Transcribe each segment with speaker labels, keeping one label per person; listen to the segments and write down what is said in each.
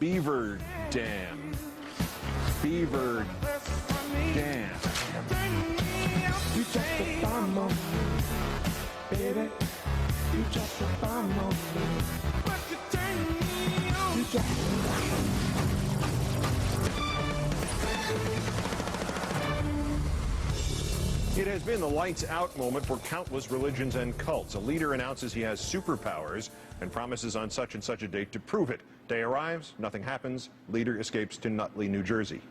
Speaker 1: Beaver Dam. Beaver Dam.
Speaker 2: You just a bomb on me, baby. You just a bomb on me. You just
Speaker 1: It has been the lights out moment for countless religions and cults. A leader announces he has superpowers and promises on such and such a date to prove it. Day arrives, nothing happens. Leader escapes to Nutley, New Jersey.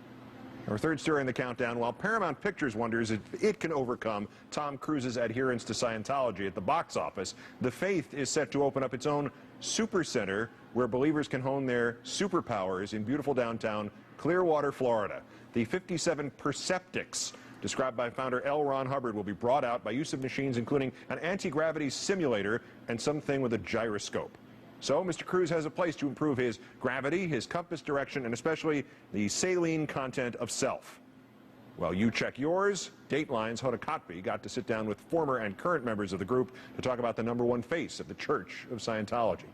Speaker 1: Our third story in the countdown, while Paramount Pictures wonders if it can overcome Tom Cruise's adherence to Scientology at the box office, The Faith is set to open up its own super center where believers can hone their superpowers in beautiful downtown Clearwater, Florida. The 57 Perceptics, described by founder L. Ron Hubbard, will be brought out by use of machines including an anti-gravity simulator and something with a gyroscope. So Mr. Cruise has a place to improve his gravity, his compass direction, and especially the saline content of self. While you check yours, Dateline's Hoda Kotb got to sit down with former and current members of the group to talk about the #1 face of the Church of Scientology.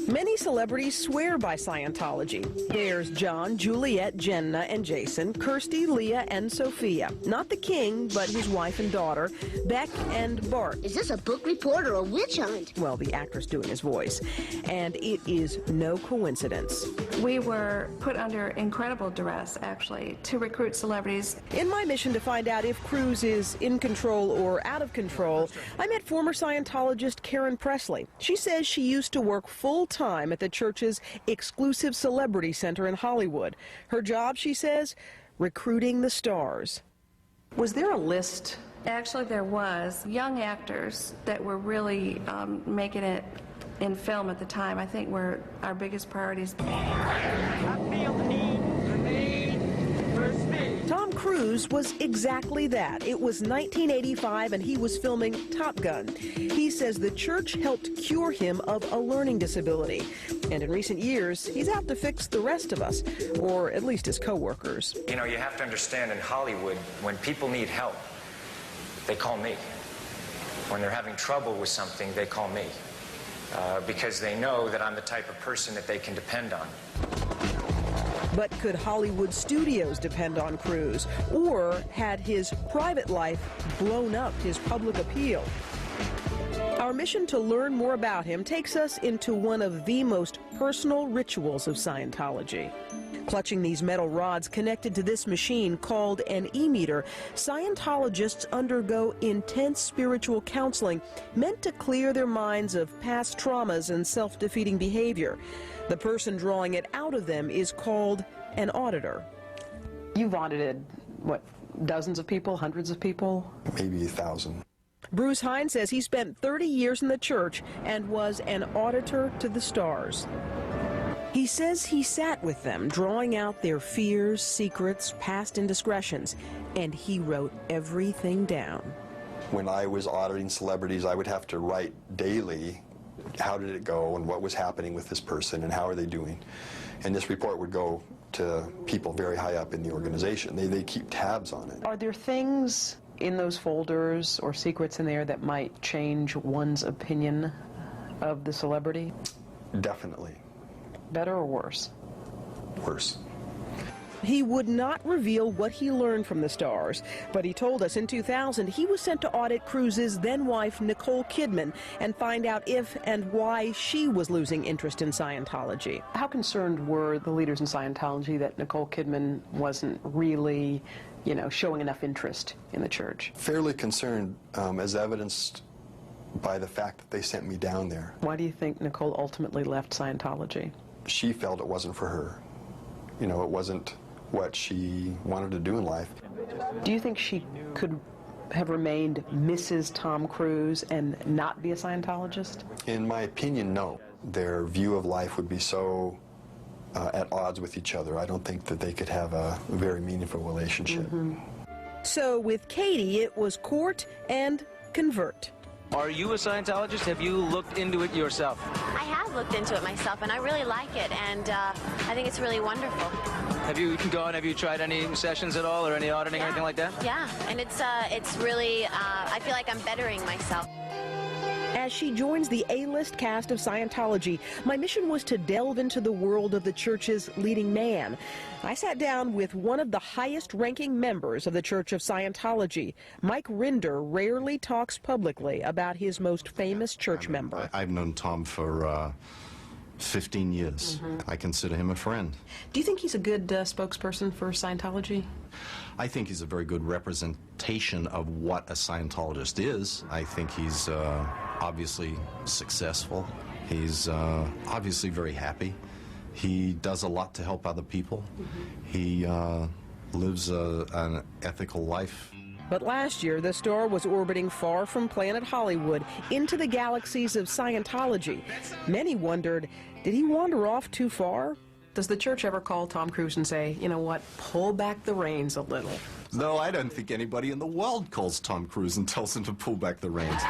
Speaker 3: Many celebrities swear by Scientology. There's John, Juliet, Jenna, and Jason, Kirsty, Leah, and Sophia. Not the king, but his wife and daughter, Beck and Bart.
Speaker 4: Is this a book report or a witch hunt?
Speaker 3: Well, the actor's doing his voice. And it is no coincidence.
Speaker 5: We were put under incredible duress, actually, to recruit celebrities.
Speaker 3: In my mission to find out if Cruise is in control or out of control, I met former Scientologist Karen Presley. She says she used to work full-time at the church's exclusive celebrity center in Hollywood. Her job, she says, recruiting the stars. Was there a list?
Speaker 5: Actually, there was young actors that were really making it in film at the time. I think were our biggest priorities.
Speaker 3: Tom Cruise was exactly that. It was 1985 and he was filming Top Gun. He says the church helped cure him of a learning disability. And in recent years, he's out to fix the rest of us, or at least his co-workers.
Speaker 6: You know, you have to understand in Hollywood, when people need help, they call me. When they're having trouble with something, they call me. Because they know that I'm the type of person that they can depend on.
Speaker 3: But could Hollywood studios depend on Cruise? Or had his private life blown up his public appeal? Our mission to learn more about him takes us into one of the most personal rituals of Scientology. Clutching these metal rods connected to this machine called an e-meter, Scientologists undergo intense spiritual counseling meant to clear their minds of past traumas and self-defeating behavior. The person drawing it out of them is called an auditor.
Speaker 7: You've audited, what, dozens of people, hundreds of people?
Speaker 8: Maybe 1,000.
Speaker 3: Bruce Hine says he spent 30 years in the church and was an auditor to the stars. He says he sat with them, drawing out their fears, secrets, past indiscretions, and he wrote everything down.
Speaker 8: When I was auditing celebrities, I would have to write daily how did it go and what was happening with this person and how are they doing. And this report would go to people very high up in the organization. They keep tabs on it.
Speaker 7: Are there things in those folders or secrets in there that might change one's opinion of the celebrity?
Speaker 8: Definitely.
Speaker 7: Better or worse?
Speaker 8: Worse.
Speaker 3: He would not reveal what he learned from the stars, but he told us in 2000 he was sent to audit Cruise's then-wife Nicole Kidman and find out if and why she was losing interest in Scientology.
Speaker 7: How concerned were the leaders in Scientology that Nicole Kidman wasn't really, showing enough interest in the church?
Speaker 8: Fairly concerned, as evidenced by the fact that they sent me down there.
Speaker 7: Why do you think Nicole ultimately left Scientology?
Speaker 8: She felt it wasn't for her. It wasn't what she wanted to do in life.
Speaker 7: Do you think she could have remained Mrs. Tom Cruise and not be a Scientologist?
Speaker 8: In my opinion, no. Their view of life would be so at odds with each other. I don't think that they could have a very meaningful relationship.
Speaker 7: Mm-hmm.
Speaker 3: So with Katie, it was court and convert.
Speaker 9: Are you a Scientologist? Have you looked into it yourself?
Speaker 10: I have looked into it myself, and I really like it, and I think it's really wonderful.
Speaker 9: Have you tried any sessions at all, or any auditing or anything like that?
Speaker 10: Yeah, and it's really, I feel like I'm bettering myself.
Speaker 3: As she joins the A-list cast of Scientology, my mission was to delve into the world of the church's leading man. I sat down with one of the highest-ranking members of the Church of Scientology. Mike Rinder rarely talks publicly about his most famous church member.
Speaker 11: I've known Tom for 15 years. I consider him a friend.
Speaker 7: Do you think he's a good spokesperson for Scientology?
Speaker 11: I think he's a very good representation of what a Scientologist is. I think he's obviously successful. He's obviously very happy. He does a lot to help other people. He lives an ethical life.
Speaker 3: But last year, the star was orbiting far from planet Hollywood into the galaxies of Scientology. Many wondered, did he wander off too far?
Speaker 7: Does the church ever call Tom Cruise and say, you know what, pull back the reins a little?
Speaker 11: No, I don't think anybody in the world calls Tom Cruise and tells him to pull back the reins.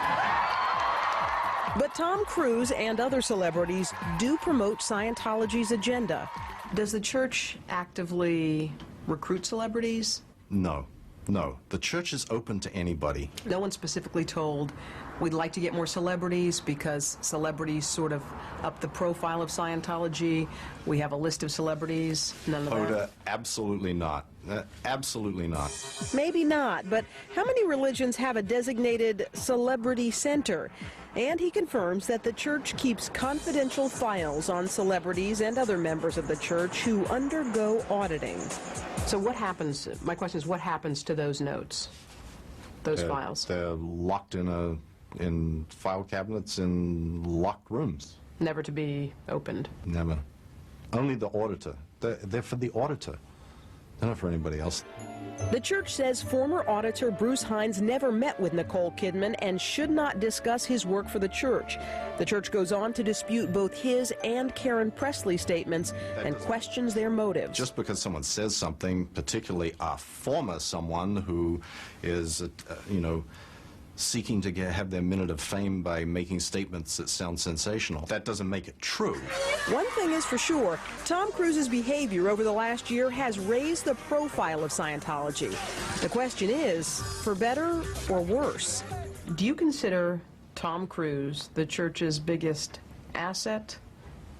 Speaker 3: But Tom Cruise and other celebrities do promote Scientology's agenda.
Speaker 7: Does the church actively recruit celebrities?
Speaker 11: No. No, the church is open to anybody.
Speaker 7: No one specifically told, we'd like to get more celebrities because celebrities sort of up the profile of Scientology. We have a list of celebrities. None of that?
Speaker 11: Absolutely not. Absolutely not.
Speaker 3: Maybe not, but how many religions have a designated celebrity center? And he confirms that the church keeps confidential files on celebrities and other members of the church who undergo auditing.
Speaker 7: So what happens, my question is, what happens to those notes, those files?
Speaker 11: They're locked in file cabinets in locked rooms.
Speaker 7: Never to be opened?
Speaker 11: Never. Only the auditor. They're for the auditor. They're not for anybody else.
Speaker 3: The church says former auditor Bruce Hines never met with Nicole Kidman and should not discuss his work for the church. The church goes on to dispute both his and Karen Pressley's statements and questions their motives.
Speaker 11: Just because someone says something, particularly a former someone who is, seeking to have their minute of fame by making statements that sound sensational, that doesn't make it true.
Speaker 3: One thing is for sure, Tom Cruise's behavior over the last year has raised the profile of Scientology. The question is, for better or worse?
Speaker 7: Do you consider Tom Cruise the church's biggest asset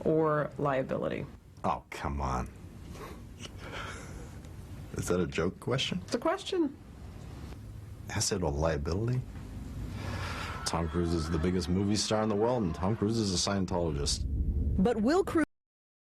Speaker 7: or liability?
Speaker 11: Oh, come on. Is that a joke question?
Speaker 7: It's a question.
Speaker 11: Asset or liability? Tom Cruise is the biggest movie star in the world, and Tom Cruise is a Scientologist.
Speaker 3: But will Cruise